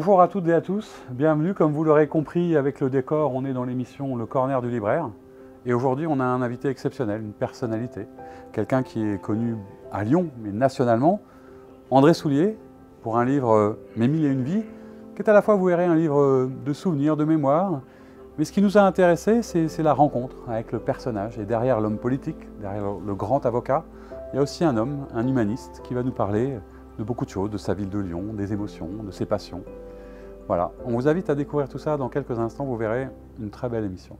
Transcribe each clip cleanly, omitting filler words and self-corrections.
Bonjour à toutes et à tous, bienvenue. Comme vous l'aurez compris avec le décor, on est dans l'émission Le Corner du Libraire. Et aujourd'hui, on a un invité exceptionnel, une personnalité, quelqu'un qui est connu à Lyon, mais nationalement, André Soulier, pour un livre Mes mille et une vies, qui est à la fois, vous verrez, un livre de souvenirs, de mémoire. Mais ce qui nous a intéressé, c'est la rencontre avec le personnage. Et derrière l'homme politique, derrière le grand avocat, il y a aussi un homme, un humaniste, qui va nous parler de beaucoup de choses, de sa ville de Lyon, des émotions, de ses passions. Voilà, on vous invite à découvrir tout ça dans quelques instants, vous verrez une très belle émission.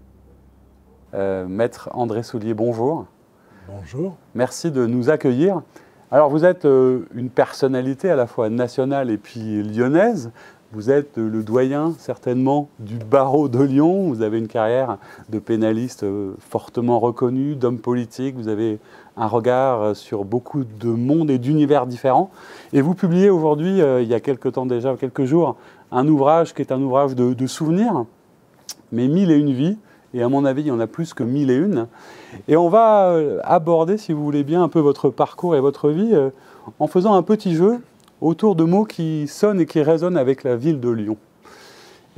Maître André Soulier, bonjour. Bonjour. Merci de nous accueillir. Alors vous êtes une personnalité à la fois nationale et puis lyonnaise. Vous êtes le doyen certainement du barreau de Lyon. Vous avez une carrière de pénaliste fortement reconnue, d'homme politique. Vous avez un regard sur beaucoup de mondes et d'univers différents. Et vous publiez aujourd'hui, il y a quelques temps déjà, quelques jours, un ouvrage qui est un ouvrage de souvenirs, Mes mille et une vies. Et à mon avis, il y en a plus que mille et une. Et on va aborder, si vous voulez bien, un peu votre parcours et votre vie en faisant un petit jeu autour de mots qui sonnent et qui résonnent avec la ville de Lyon.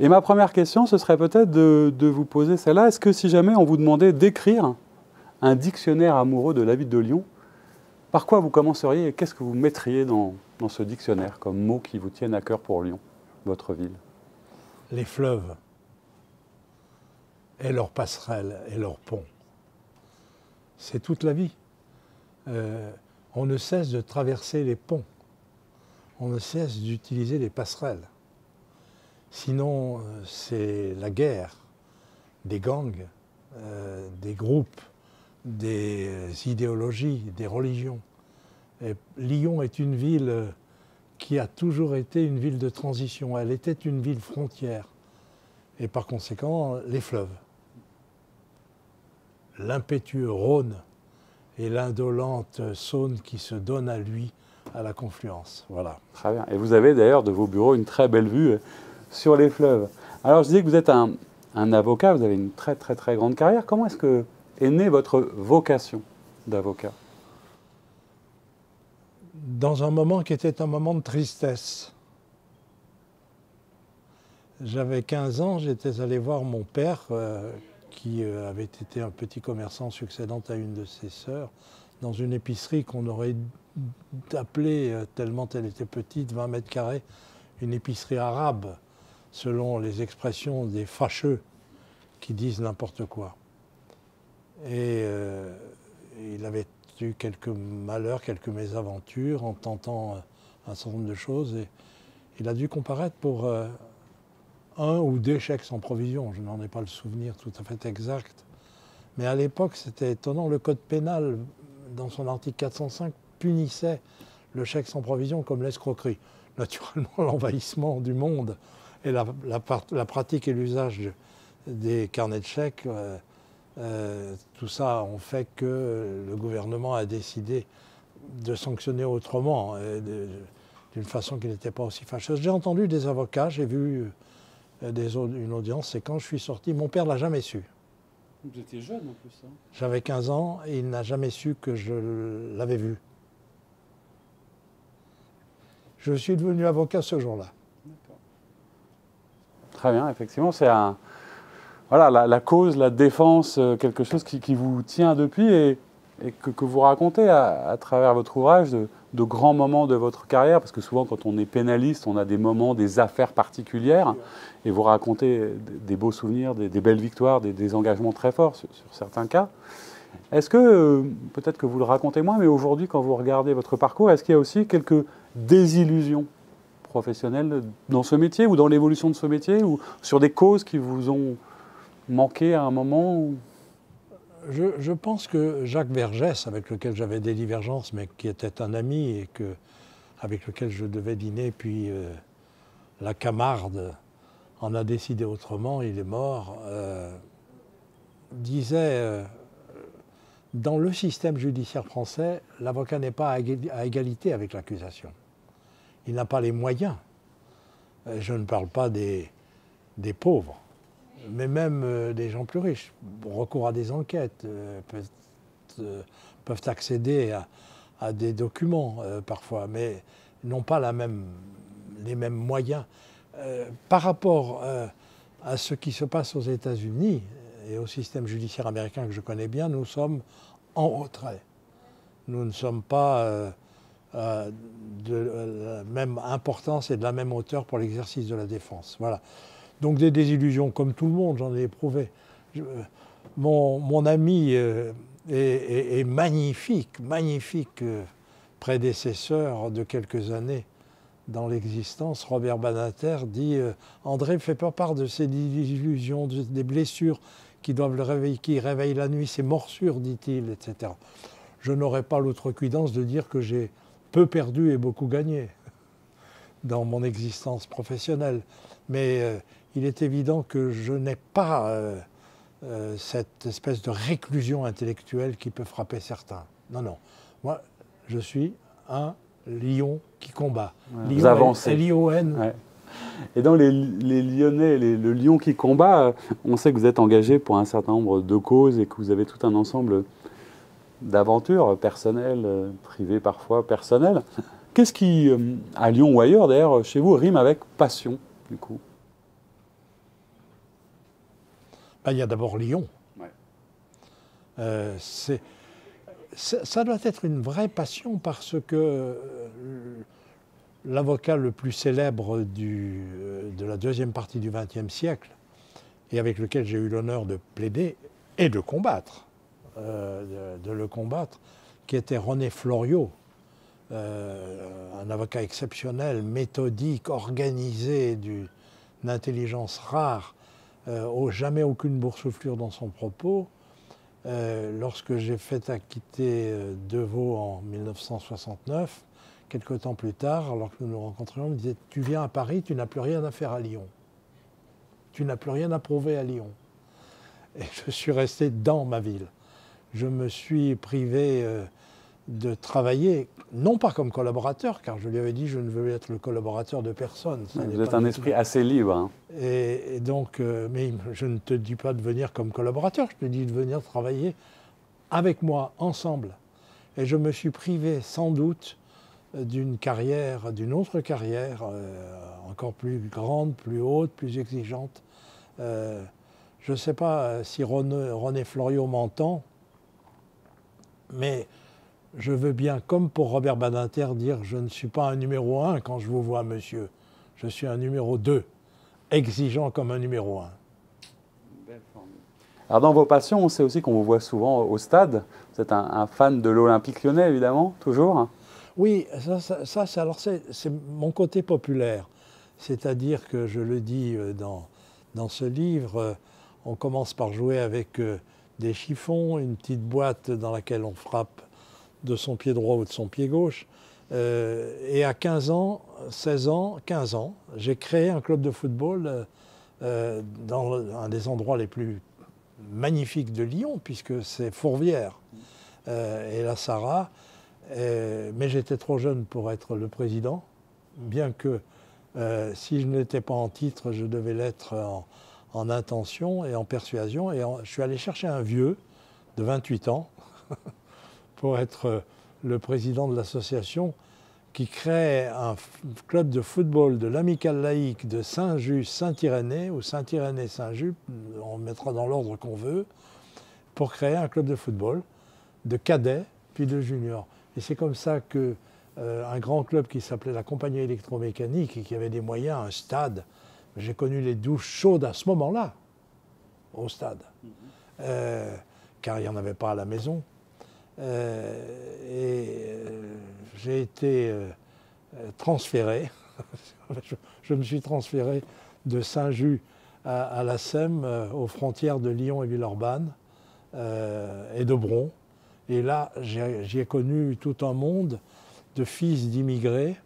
Et ma première question, ce serait peut-être de vous poser celle-là. Est-ce que si jamais on vous demandait d'écrire un dictionnaire amoureux de la ville de Lyon, par quoi vous commenceriez et qu'est-ce que vous mettriez dans ce dictionnaire comme mots qui vous tiennent à cœur pour Lyon, votre ville? Les fleuves et leurs passerelles et leurs ponts. C'est toute la vie. On ne cesse de traverser les ponts. On ne cesse d'utiliser les passerelles. Sinon, c'est la guerre, des gangs, des groupes, des idéologies, des religions. Et Lyon est une ville qui a toujours été une ville de transition. Elle était une ville frontière. Et par conséquent, les fleuves. L'impétueux Rhône et l'indolente Saône qui se donnent à lui à la confluence. Voilà. Très bien. Et vous avez d'ailleurs de vos bureaux une très belle vue sur les fleuves. Alors je disais que vous êtes un avocat, vous avez une très très très grande carrière. Comment est-ce que est née votre vocation d'avocat? Dans un moment qui était un moment de tristesse. J'avais 15 ans, j'étais allé voir mon père qui avait été un petit commerçant succédant à une de ses sœurs dans une épicerie qu'on aurait appelée, tellement elle était petite, 20 mètres carrés, une épicerie arabe, selon les expressions des fâcheux qui disent n'importe quoi. Et il avait eu quelques malheurs, quelques mésaventures en tentant un certain nombre de choses. Et il a dû comparaître pour un ou deux chèques sans provision. Je n'en ai pas le souvenir tout à fait exact. Mais à l'époque, c'était étonnant. Le code pénal, dans son article 405, punissait le chèque sans provision comme l'escroquerie. Naturellement, l'envahissement du monde et la pratique et l'usage des carnets de chèques, tout ça ont fait que le gouvernement a décidé de sanctionner autrement, d'une façon qui n'était pas aussi fâcheuse. J'ai entendu des avocats, j'ai vu une audience, et quand je suis sorti, mon père ne l'a jamais su. Vous étiez jeune en plus. Hein. J'avais 15 ans et il n'a jamais su que je l'avais vu. Je suis devenu avocat ce jour-là. Très bien, effectivement, c'est voilà, la cause, la défense, quelque chose qui vous tient depuis et que vous racontez à travers votre ouvrage de grands moments de votre carrière, parce que souvent quand on est pénaliste, on a des moments, des affaires particulières, et vous racontez des beaux souvenirs, des belles victoires, des engagements très forts sur certains cas. Est-ce que, peut-être que vous le racontez moins, mais aujourd'hui quand vous regardez votre parcours, est-ce qu'il y a aussi quelques désillusions professionnelles dans ce métier, ou dans l'évolution de ce métier, ou sur des causes qui vous ont manqué à un moment où... Je pense que Jacques Vergès, avec lequel j'avais des divergences, mais qui était un ami et avec lequel je devais dîner, puis la Camarde en a décidé autrement, il est mort, disait dans le système judiciaire français, l'avocat n'est pas à égalité avec l'accusation. Il n'a pas les moyens. Je ne parle pas des pauvres, mais même des gens plus riches, recours à des enquêtes, peuvent accéder à des documents parfois, mais n'ont pas les mêmes moyens par rapport à ce qui se passe aux États-Unis et au système judiciaire américain que je connais bien, nous sommes en retrait. Nous ne sommes pas de la même importance et de la même hauteur pour l'exercice de la défense. Voilà. Donc des désillusions comme tout le monde, j'en ai éprouvé. Mon ami est magnifique prédécesseur de quelques années dans l'existence, Robert Badinter, dit André fait pas part de ses désillusions, des blessures qui réveillent la nuit, ses morsures, dit-il, etc. Je n'aurais pas l'outrecuidance de dire que j'ai peu perdu et beaucoup gagné dans mon existence professionnelle. Mais il est évident que je n'ai pas cette espèce de réclusion intellectuelle qui peut frapper certains. Non, non. Moi, je suis un lion qui combat. Ouais, vous avancez. L-I-O-N. Ouais. Et dans les Lyonnais, le lion qui combat, on sait que vous êtes engagé pour un certain nombre de causes et que vous avez tout un ensemble d'aventures personnelles, privées parfois, personnelles. Qu'est-ce qui, à Lyon ou ailleurs d'ailleurs, chez vous, rime avec passion, du coup? Ben, il y a d'abord Lyon. Ouais. Ça doit être une vraie passion parce que l'avocat le plus célèbre de la deuxième partie du XXe siècle et avec lequel j'ai eu l'honneur de plaider et de combattre, qui était René Floriot, un avocat exceptionnel, méthodique, organisé, d'une intelligence rare, jamais aucune boursouflure dans son propos. Lorsque j'ai fait acquitter Deveau en 1969, quelque temps plus tard, alors que nous nous rencontrions, il me disait « Tu viens à Paris, tu n'as plus rien à faire à Lyon. Tu n'as plus rien à prouver à Lyon. » Et je suis resté dans ma ville. Je me suis privé de travailler, non pas comme collaborateur, car je lui avais dit je ne veux être le collaborateur de personne. Vous êtes un esprit assez libre. Hein. Et donc, mais je ne te dis pas de venir comme collaborateur, je te dis de venir travailler avec moi, ensemble. Et je me suis privé sans doute d'une autre carrière, encore plus grande, plus haute, plus exigeante. Je ne sais pas si René Floriot m'entend, mais je veux bien, comme pour Robert Badinter, dire je ne suis pas un numéro 1 quand je vous vois, monsieur. Je suis un numéro 2, exigeant comme un numéro 1. Alors dans vos passions, on sait aussi qu'on vous voit souvent au stade. Vous êtes un fan de l'Olympique Lyonnais, évidemment, toujours. Oui, c'est mon côté populaire. C'est-à-dire que, je le dis dans ce livre, on commence par jouer avec des chiffons, une petite boîte dans laquelle on frappe de son pied droit ou de son pied gauche. Et à 15 ans, 16 ans, 15 ans, j'ai créé un club de football dans un des endroits les plus magnifiques de Lyon, puisque c'est Fourvière et la Sarraz. Mais j'étais trop jeune pour être le président, bien que si je n'étais pas en titre, je devais l'être en intention et en persuasion. Et je suis allé chercher un vieux de 28 ans pour être le président de l'association qui crée un club de football de l'Amicale laïque de Saint-Just-Saint-Irénée, ou Saint-Irénée-Saint-Just, on mettra dans l'ordre qu'on veut, pour créer un club de football de cadets puis de juniors. Et c'est comme ça que un grand club qui s'appelait la Compagnie électromécanique et qui avait des moyens, un stade, j'ai connu les douches chaudes à ce moment-là, au stade, car il n'y en avait pas à la maison. J'ai été transféré, je me suis transféré de Saint-Just à la Sème, aux frontières de Lyon et Villeurbanne, et de Bron. Et là, j'y ai connu tout un monde de fils d'immigrés.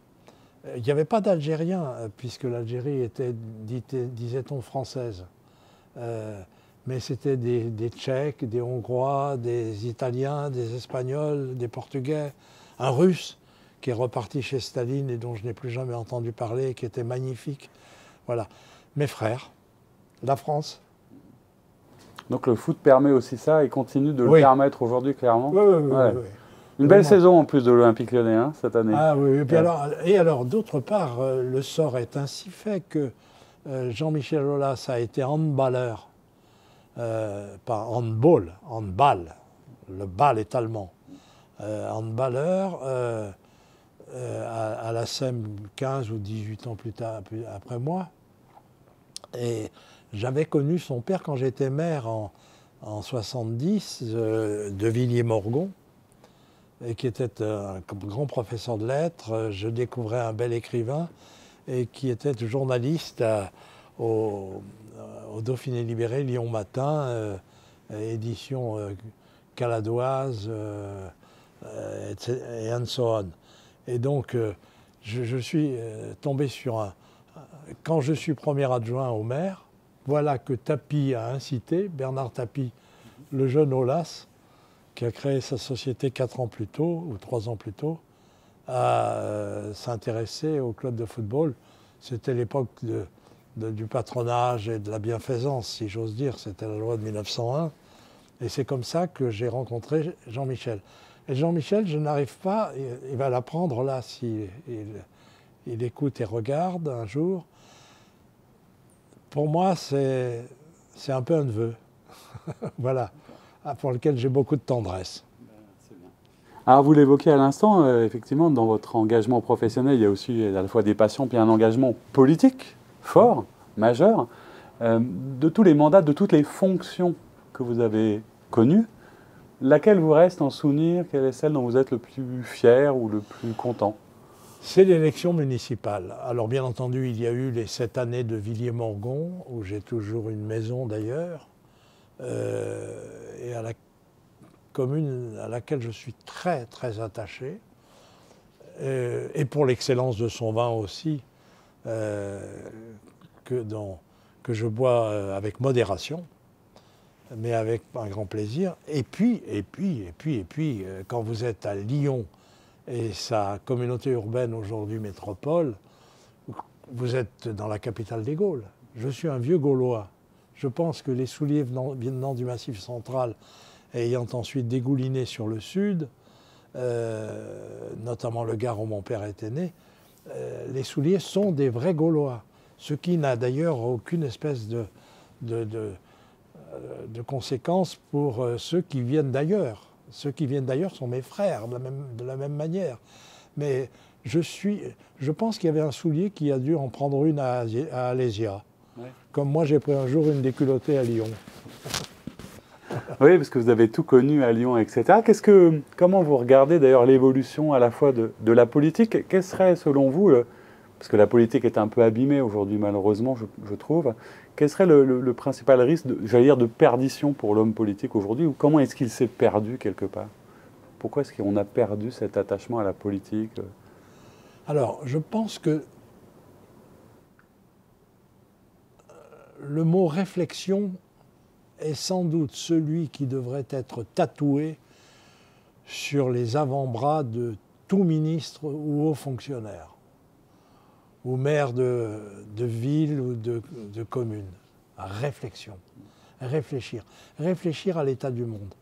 Il n'y avait pas d'Algériens, puisque l'Algérie était, disait-on, française. Mais c'était des Tchèques, des Hongrois, des Italiens, des Espagnols, des Portugais, un Russe qui est reparti chez Staline et dont je n'ai plus jamais entendu parler, qui était magnifique. Voilà. Mes frères, la France. Donc le foot permet aussi ça et continue de le permettre aujourd'hui, clairement. Oui. Une belle saison en plus de l'Olympique Lyonnais hein, cette année. Ah oui, et alors d'autre part, le sort est ainsi fait que Jean-Michel Aulas a été handballeur, pas handball, le bal est allemand, handballeur à la SEM 15 ou 18 ans plus tard, après moi. Et j'avais connu son père quand j'étais maire en 70 de Villiers-Morgon, et qui était un grand professeur de lettres. Je découvrais un bel écrivain et qui était journaliste au Dauphiné Libéré, Lyon Matin, édition caladoise, et and so on. Et donc, je suis tombé sur quand je suis premier adjoint au maire, voilà que Tapie a incité, Bernard Tapie, le jeune Aulas, qui a créé sa société 4 ans plus tôt, ou 3 ans plus tôt, à s'intéresser au club de football. C'était l'époque du patronage et de la bienfaisance, si j'ose dire. C'était la loi de 1901. Et c'est comme ça que j'ai rencontré Jean-Michel. Et Jean-Michel, je n'arrive pas, il va l'apprendre là, s'il il écoute et regarde un jour. Pour moi, c'est un peu un neveu. Voilà, pour lequel j'ai beaucoup de tendresse. Alors vous l'évoquez à l'instant, effectivement, dans votre engagement professionnel, il y a aussi à la fois des passions puis un engagement politique fort, majeur. De tous les mandats, de toutes les fonctions que vous avez connues, laquelle vous reste en souvenir? Quelle est celle dont vous êtes le plus fier ou le plus content? C'est l'élection municipale. Alors bien entendu, il y a eu les 7 années de Villiers-Morgon, où j'ai toujours une maison d'ailleurs, et à la commune à laquelle je suis très très attaché, et pour l'excellence de son vin aussi, que je bois avec modération, mais avec un grand plaisir. Et puis, quand vous êtes à Lyon et sa communauté urbaine aujourd'hui métropole, vous êtes dans la capitale des Gaules. Je suis un vieux Gaulois. Je pense que les souliers venant du Massif central, ayant ensuite dégouliné sur le sud, notamment le Gard où mon père était né, les souliers sont des vrais Gaulois. Ce qui n'a d'ailleurs aucune espèce de conséquence pour ceux qui viennent d'ailleurs. Ceux qui viennent d'ailleurs sont mes frères, de la même manière. Mais je pense qu'il y avait un soulier qui a dû en prendre une à Alésia. Ouais. Comme moi, j'ai pris un jour une déculottée à Lyon. Oui, parce que vous avez tout connu à Lyon, etc. Comment vous regardez d'ailleurs l'évolution à la fois de la politique? Quel serait, selon vous, parce que la politique est un peu abîmée aujourd'hui, malheureusement, je trouve, quel serait le principal risque, j'allais dire, de perdition pour l'homme politique aujourd'hui? Ou comment est-ce qu'il s'est perdu quelque part? Pourquoi est-ce qu'on a perdu cet attachement à la politique? Alors, je pense que le mot réflexion est sans doute celui qui devrait être tatoué sur les avant-bras de tout ministre ou haut fonctionnaire, ou maire de ville ou de commune. Réflexion. Réfléchir. Réfléchir à l'état du monde.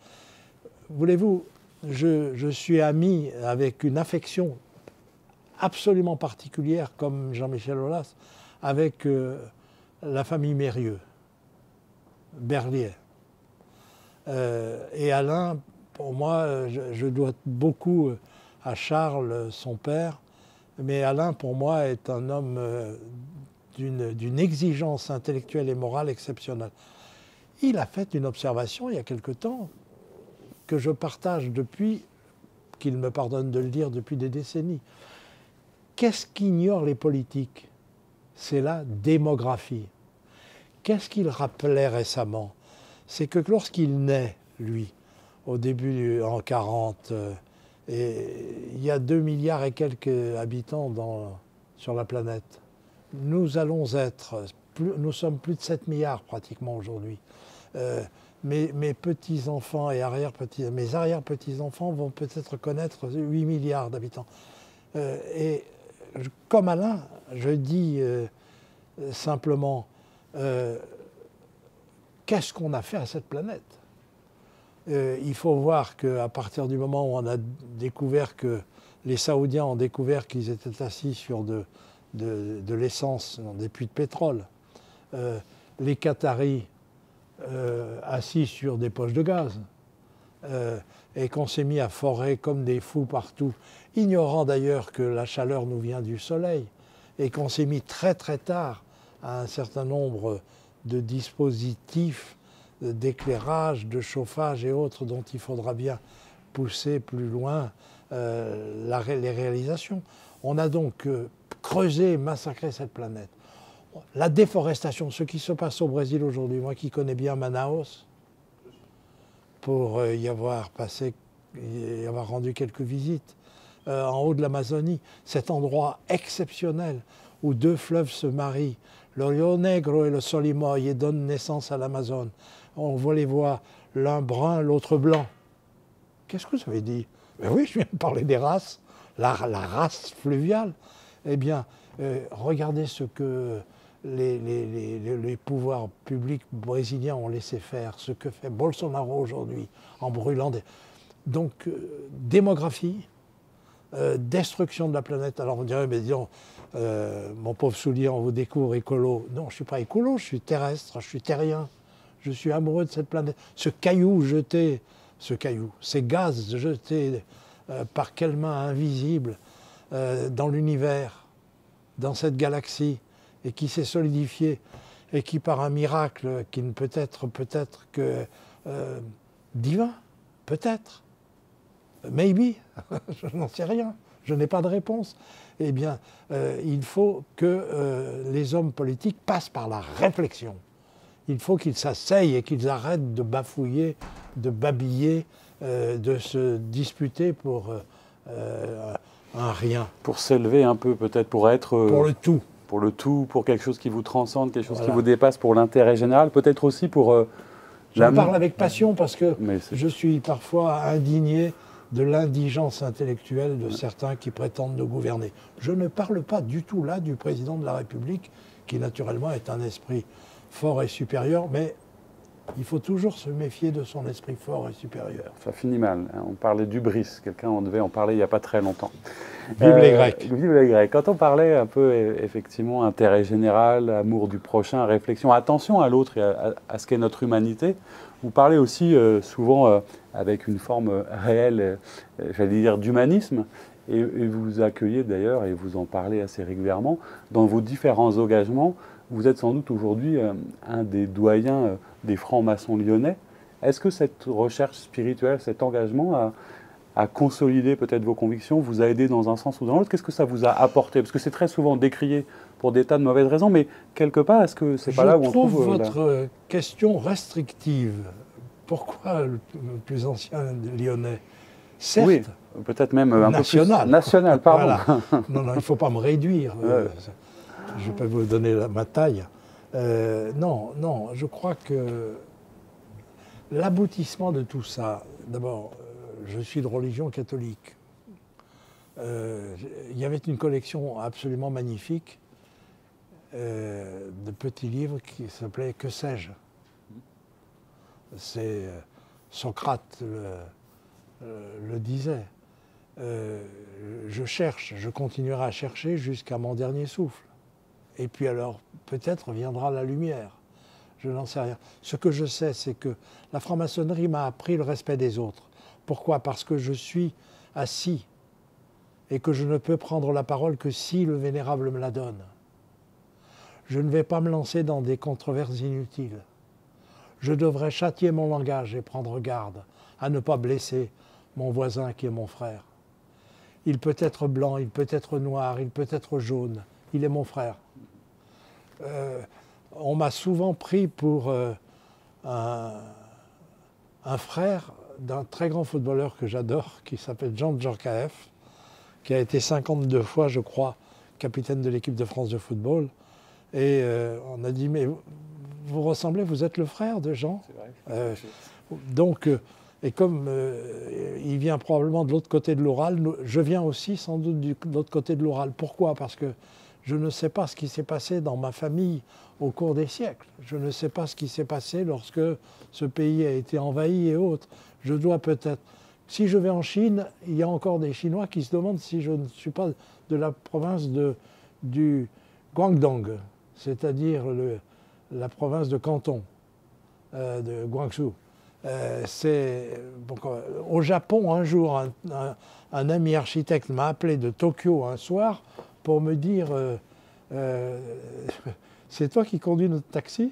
Voulez-vous, je suis ami avec une affection absolument particulière, comme Jean-Michel Aulas, avec la famille Mérieux, Berliet. Et Alain, pour moi, je dois beaucoup à Charles, son père, mais Alain, pour moi, est un homme d'une exigence intellectuelle et morale exceptionnelle. Il a fait une observation il y a quelque temps que je partage depuis, qu'il me pardonne de le dire, depuis des décennies. Qu'est-ce qu'ignorent les politiques? C'est la démographie. Qu'est-ce qu'il rappelait récemment? C'est que lorsqu'il naît, lui, au début, en 40, et il y a 2 milliards et quelques habitants sur la planète. Nous sommes plus de 7 milliards pratiquement aujourd'hui. Mes petits-enfants et mes arrière-petits-enfants vont peut-être connaître 8 milliards d'habitants. Et comme Alain, je dis simplement, qu'est-ce qu'on a fait à cette planète? il faut voir qu'à partir du moment où on a découvert que les Saoudiens ont découvert qu'ils étaient assis sur de l'essence, des puits de pétrole, les Qataris assis sur des poches de gaz, et qu'on s'est mis à forer comme des fous partout, ignorant d'ailleurs que la chaleur nous vient du soleil, et qu'on s'est mis très très tard à un certain nombre de dispositifs d'éclairage, de chauffage et autres dont il faudra bien pousser plus loin les réalisations. On a donc creusé et massacré cette planète. La déforestation, ce qui se passe au Brésil aujourd'hui, moi qui connais bien Manaus, pour y avoir rendu quelques visites, en haut de l'Amazonie, cet endroit exceptionnel où deux fleuves se marient, le Rio Negro et le Solimoy, et donnent naissance à l'Amazone. On voit les voies, l'un brun, l'autre blanc. Qu'est-ce que ça veut dire? Ben oui, je viens de parler des races, la race fluviale. Eh bien, regardez ce que les pouvoirs publics brésiliens ont laissé faire, ce que fait Bolsonaro aujourd'hui en brûlant des... Donc, démographie, destruction de la planète. Alors on dirait, mais disons, mon pauvre soulier, on vous découvre écolo. Non, je ne suis pas écolo, je suis terrestre, je suis terrien. Je suis amoureux de cette planète. Ce caillou jeté, ces gaz jetés par quelle main invisible dans l'univers, dans cette galaxie, et qui s'est solidifié, et qui par un miracle qui ne peut être que divin, peut-être, maybe, je n'en sais rien, je n'ai pas de réponse. Eh bien, il faut que les hommes politiques passent par la réflexion. Il faut qu'ils s'asseyent et qu'ils arrêtent de bafouiller, de babiller, de se disputer pour un rien. Pour s'élever un peu, peut-être, pour être... pour le tout. Pour le tout, pour quelque chose qui vous transcende, quelque chose Voilà. qui vous dépasse, pour l'intérêt général, peut-être aussi pour... J'en parle avec passion parce que je suis parfois indigné de l'indigence intellectuelle de certains qui prétendent nous gouverner. Je ne parle pas du tout là du président de la République, qui naturellement est un esprit fort et supérieur, mais il faut toujours se méfier de son esprit fort et supérieur. Ça finit mal. On parlait d'hubris. On devait en parler il n'y a pas très longtemps. Vive les Grecs. Vive les Grecs. Quand on parlait un peu, effectivement, intérêt général, amour du prochain, réflexion, attention à l'autre et à ce qu'est notre humanité, vous parlez aussi souvent avec une forme réelle, j'allais dire, d'humanisme. Et vous accueillez d'ailleurs, et vous en parlez assez régulièrement, dans vos différents engagements. Vous êtes sans doute aujourd'hui un des doyens des francs-maçons lyonnais. Est-ce que cette recherche spirituelle, cet engagement à consolider peut-être vos convictions, vous a aidé dans un sens ou dans l'autre? Qu'est-ce que ça vous a apporté? Parce que c'est très souvent décrié pour des tas de mauvaises raisons, mais quelque part, est-ce que c'est pas là où on trouve... Je trouve votre question restrictive. Pourquoi le plus ancien lyonnais? Certes, oui, peut-être même un national. peu plus national, pardon. Voilà. Non, il ne faut pas me réduire. Je peux vous donner ma taille. Non, je crois que l'aboutissement de tout ça, d'abord, je suis de religion catholique. Il y avait une collection absolument magnifique de petits livres qui s'appelait « Que sais-je ». C'est Socrate le disait. Je cherche, je continuerai à chercher jusqu'à mon dernier souffle. Et puis alors, peut-être viendra la lumière. Je n'en sais rien. Ce que je sais, c'est que la franc-maçonnerie m'a appris le respect des autres. Pourquoi? Parce que je suis assis et que je ne peux prendre la parole que si le Vénérable me la donne. Je ne vais pas me lancer dans des controverses inutiles. Je devrais châtier mon langage et prendre garde à ne pas blesser mon voisin qui est mon frère. Il peut être blanc, il peut être noir, il peut être jaune. Il est mon frère. On m'a souvent pris pour un frère d'un très grand footballeur que j'adore, qui s'appelle Jean Djorkaeff, qui a été 52 fois, je crois, capitaine de l'équipe de France de football. Et on a dit, mais vous ressemblez, vous êtes le frère de Jean. C'est vrai. Donc, et comme il vient probablement de l'autre côté de l'Oural, je viens aussi sans doute de l'autre côté de l'Oural. Pourquoi? Parce que Je ne sais pas ce qui s'est passé dans ma famille au cours des siècles. Je ne sais pas ce qui s'est passé lorsque ce pays a été envahi et autres. Je dois peut-être... Si je vais en Chine, il y a encore des Chinois qui se demandent si je ne suis pas de la province du Guangdong, c'est-à-dire la province de Canton, de Guangzhou. Au Japon, un jour, un ami architecte m'a appelé de Tokyo un soir pour me dire c'est toi qui conduis notre taxi?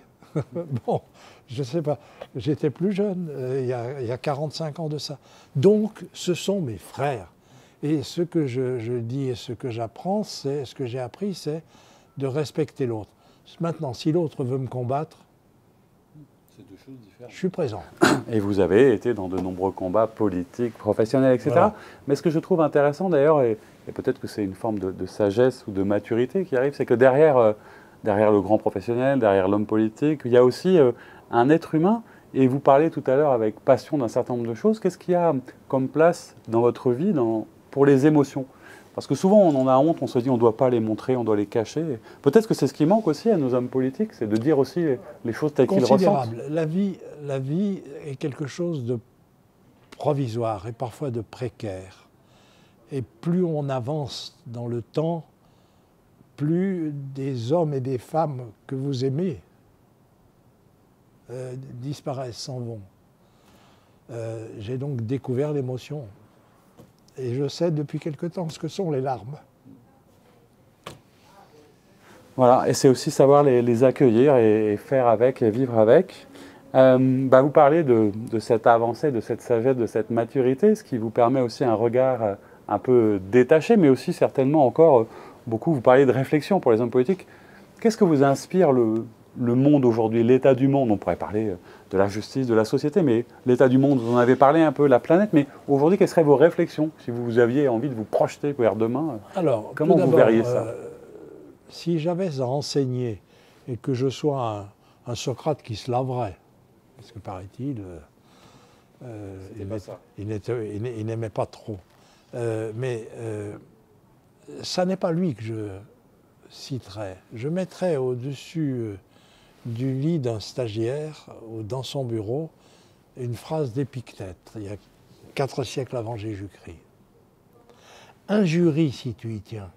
Bon, je ne sais pas, j'étais plus jeune, il y a 45 ans de ça. Donc, ce sont mes frères. Et ce que je dis et ce que j'apprends, ce que j'ai appris, c'est de respecter l'autre. Maintenant, si l'autre veut me combattre, c'est deux choses différentes. Je suis présent. Et vous avez été dans de nombreux combats politiques, professionnels, etc. Voilà. Mais ce que je trouve intéressant d'ailleurs, et peut-être que c'est une forme de sagesse ou de maturité qui arrive, c'est que derrière le grand professionnel, derrière l'homme politique, il y a aussi un être humain. Et vous parlez tout à l'heure avec passion d'un certain nombre de choses. Qu'est-ce qu'il y a comme place dans votre vie pour les émotions? Parce que souvent, on en a honte, on se dit on ne doit pas les montrer, on doit les cacher. Peut-être que c'est ce qui manque aussi à nos hommes politiques, c'est de dire aussi les choses telles qu'ils ressentent. La vie est quelque chose de provisoire et parfois de précaire. Et plus on avance dans le temps, plus des hommes et des femmes que vous aimez disparaissent, s'en vont. J'ai donc découvert l'émotion. Et je sais depuis quelque temps ce que sont les larmes. Voilà, et c'est aussi savoir les accueillir et faire avec et vivre avec. Vous parlez de cette avancée, de cette sagesse, de cette maturité, ce qui vous permet aussi un regard un peu détaché, mais aussi certainement encore beaucoup, vous parlez de réflexion pour les hommes politiques. Qu'est-ce que vous inspire le monde aujourd'hui, l'état du monde? On pourrait parler de la justice, de la société, mais l'état du monde, vous en avez parlé un peu, la planète, mais aujourd'hui, quelles seraient vos réflexions si vous aviez envie de vous projeter vers demain? Alors, comment vous verriez ça? Si j'avais à enseigner et que je sois un Socrate qui se laverait, parce que paraît-il, il n'aimait pas trop, mais ça n'est pas lui que je citerais. Je mettrais au-dessus du lit d'un stagiaire ou dans son bureau une phrase d'Épictète, il y a 4 siècles avant Jésus-Christ. Injurie si tu y tiens,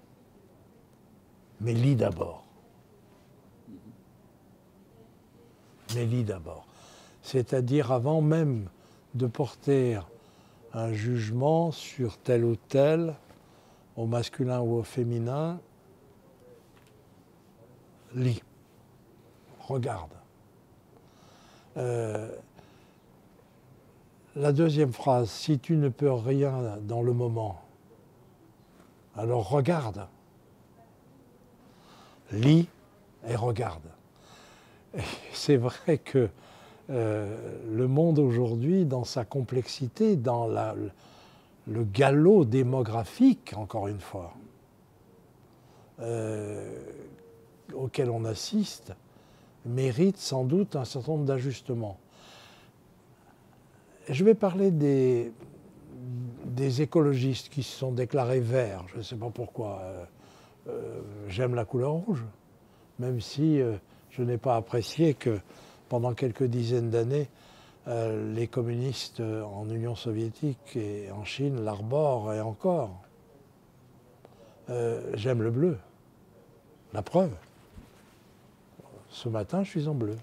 mais lis d'abord. Mais lis d'abord. C'est-à-dire avant même de porter un jugement sur tel ou tel, au masculin ou au féminin, lis. Regarde. La deuxième phrase, si tu ne peux rien dans le moment, alors regarde. Lis et regarde. C'est vrai que le monde aujourd'hui, dans sa complexité, dans le galop démographique, encore une fois, auquel on assiste, mérite sans doute un certain nombre d'ajustements. Je vais parler des écologistes qui se sont déclarés verts. Je ne sais pas pourquoi. J'aime la couleur rouge, même si je n'ai pas apprécié que pendant quelques dizaines d'années, les communistes en Union soviétique et en Chine l'arborent et encore. J'aime le bleu. La preuve. Ce matin, je suis en bleu.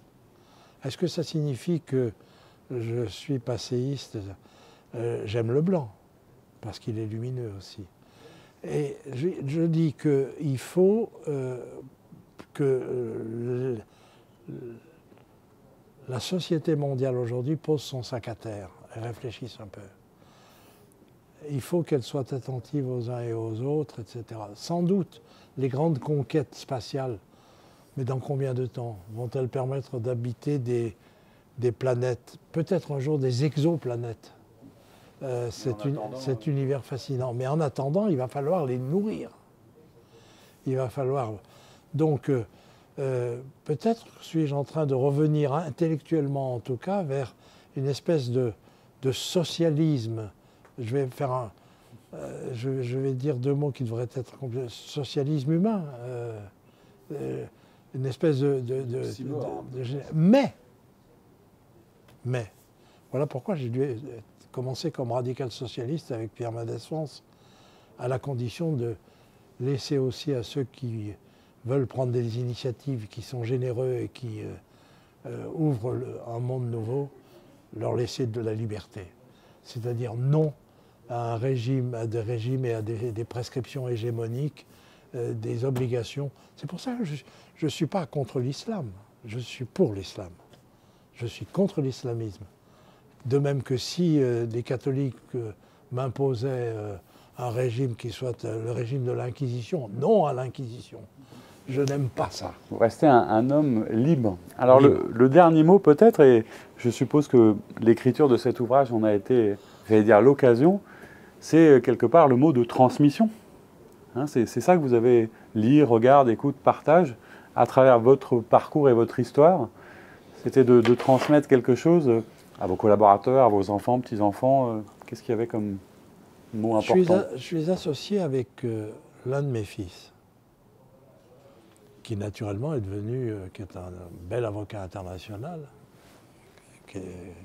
Est-ce que ça signifie que je suis passéiste? J'aime le blanc, parce qu'il est lumineux aussi. Et je dis qu'il faut que la société mondiale aujourd'hui pose son sac à terre et réfléchisse un peu. Il faut qu'elle soit attentive aux uns et aux autres, etc. Sans doute, les grandes conquêtes spatiales, mais dans combien de temps vont-elles permettre d'habiter des planètes, peut-être un jour des exoplanètes? Cet univers fascinant. Mais en attendant, il va falloir les nourrir. Il va falloir... Donc, peut-être suis-je en train de revenir intellectuellement, en tout cas, vers une espèce de socialisme. Je vais faire je vais dire deux mots qui devraient être socialisme humain, une espèce mais, voilà pourquoi j'ai dû commencer comme radical socialiste avec Pierre Mendès France, à la condition de laisser aussi à ceux qui veulent prendre des initiatives, qui sont généreux et qui ouvrent un monde nouveau, leur laisser de la liberté. C'est-à-dire non à des régimes et à des prescriptions hégémoniques, des obligations. C'est pour ça que je ne suis pas contre l'islam, je suis pour l'islam. Je suis contre l'islamisme. De même que si des catholiques m'imposaient un régime qui soit le régime de l'Inquisition, non à l'Inquisition. Je n'aime pas ça. Vous restez un homme libre. Alors le dernier mot peut-être, et je suppose que l'écriture de cet ouvrage en a été, j'allais dire, l'occasion, c'est quelque part le mot de transmission. Hein, c'est ça que vous avez lire, regarde, écoute, partage, à travers votre parcours et votre histoire. C'était de transmettre quelque chose à vos collaborateurs, à vos enfants, petits-enfants. Qu'est-ce qu'il y avait comme mot important? Je suis associé avec l'un de mes fils, qui naturellement est devenu, qui est un bel avocat international, qui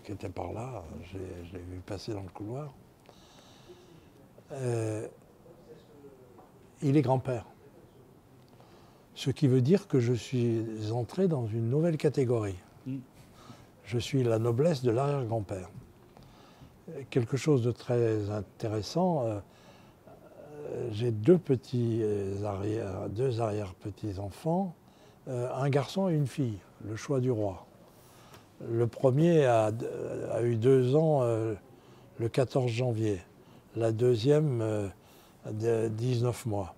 était par là, je l'ai vu passer dans le couloir. Il est grand-père. Ce qui veut dire que je suis entré dans une nouvelle catégorie. Je suis la noblesse de l'arrière-grand-père. Quelque chose de très intéressant, j'ai deux arrière-petits-enfants, un garçon et une fille, le choix du roi. Le premier a eu 2 ans le 14 janvier, la deuxième 19 mois.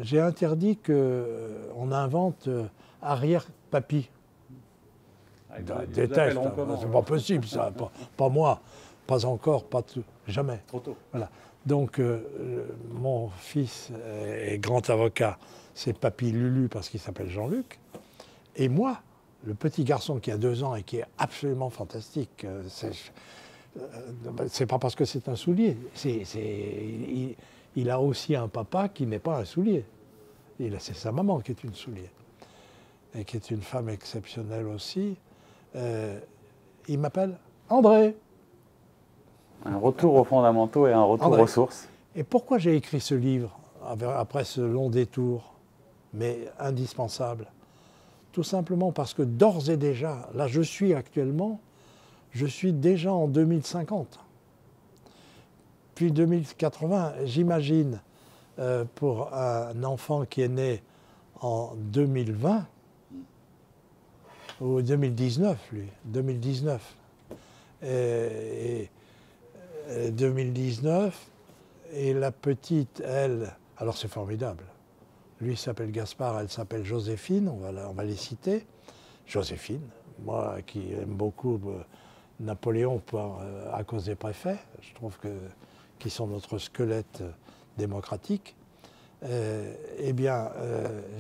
J'ai interdit qu'on invente arrière-papy. Déteste, c'est pas possible ça, pas moi, pas encore, pas tout, jamais. Trop tôt. Voilà. Donc mon fils est grand avocat, c'est Papy Lulu parce qu'il s'appelle Jean-Luc. Et moi, le petit garçon qui a 2 ans et qui est absolument fantastique, c'est pas parce que c'est un soulier, il a aussi un papa qui n'est pas un soulier. C'est sa maman qui est une soulier et qui est une femme exceptionnelle aussi. Il m'appelle André. Un retour aux fondamentaux et un retour André. aux sources. Et pourquoi j'ai écrit ce livre après ce long détour, mais indispensable? Tout simplement parce que d'ores et déjà, là je suis déjà en 2050. Puis 2080, j'imagine, pour un enfant qui est né en 2020, ou 2019, lui, 2019. Et 2019, et la petite, elle, alors c'est formidable. Lui s'appelle Gaspard, elle s'appelle Joséphine, on va les citer. Joséphine, moi qui aime beaucoup Napoléon à cause des préfets, je trouve qu'ils sont notre squelette démocratique. Eh bien,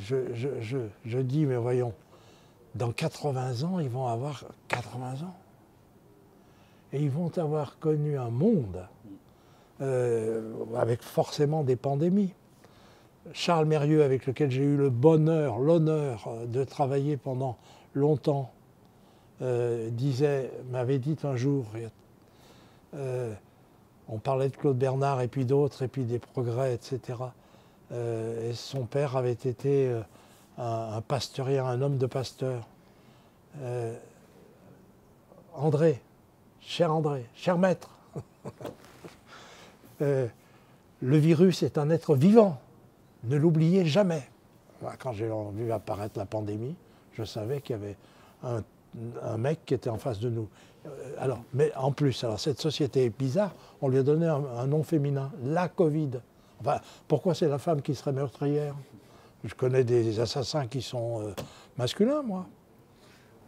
je dis, mais voyons, dans 80 ans, ils vont avoir 80 ans. Et ils vont avoir connu un monde avec forcément des pandémies. Charles Mérieux, avec lequel j'ai eu le bonheur, l'honneur de travailler pendant longtemps, m'avait dit un jour, on parlait de Claude Bernard et puis d'autres, et puis des progrès, etc. Et son père avait été un pasteurien, un homme de pasteur. André, cher maître, le virus est un être vivant, ne l'oubliez jamais. Quand j'ai vu apparaître la pandémie, je savais qu'il y avait un mec qui était en face de nous. Alors, mais en plus, alors cette société est bizarre, on lui a donné un nom féminin, la Covid. Enfin, pourquoi c'est la femme qui serait meurtrière? Je connais des assassins qui sont masculins, moi.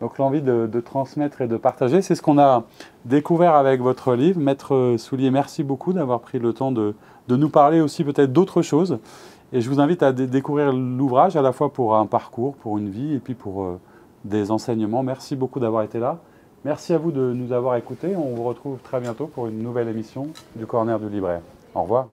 Donc l'envie de transmettre et de partager, c'est ce qu'on a découvert avec votre livre. Maître Soulier, merci beaucoup d'avoir pris le temps de nous parler aussi peut-être d'autres choses. Et je vous invite à découvrir l'ouvrage à la fois pour un parcours, pour une vie et puis pour des enseignements. Merci beaucoup d'avoir été là Merci à vous de nous avoir écoutés. On vous retrouve très bientôt pour une nouvelle émission du Corner du Libraire. Au revoir.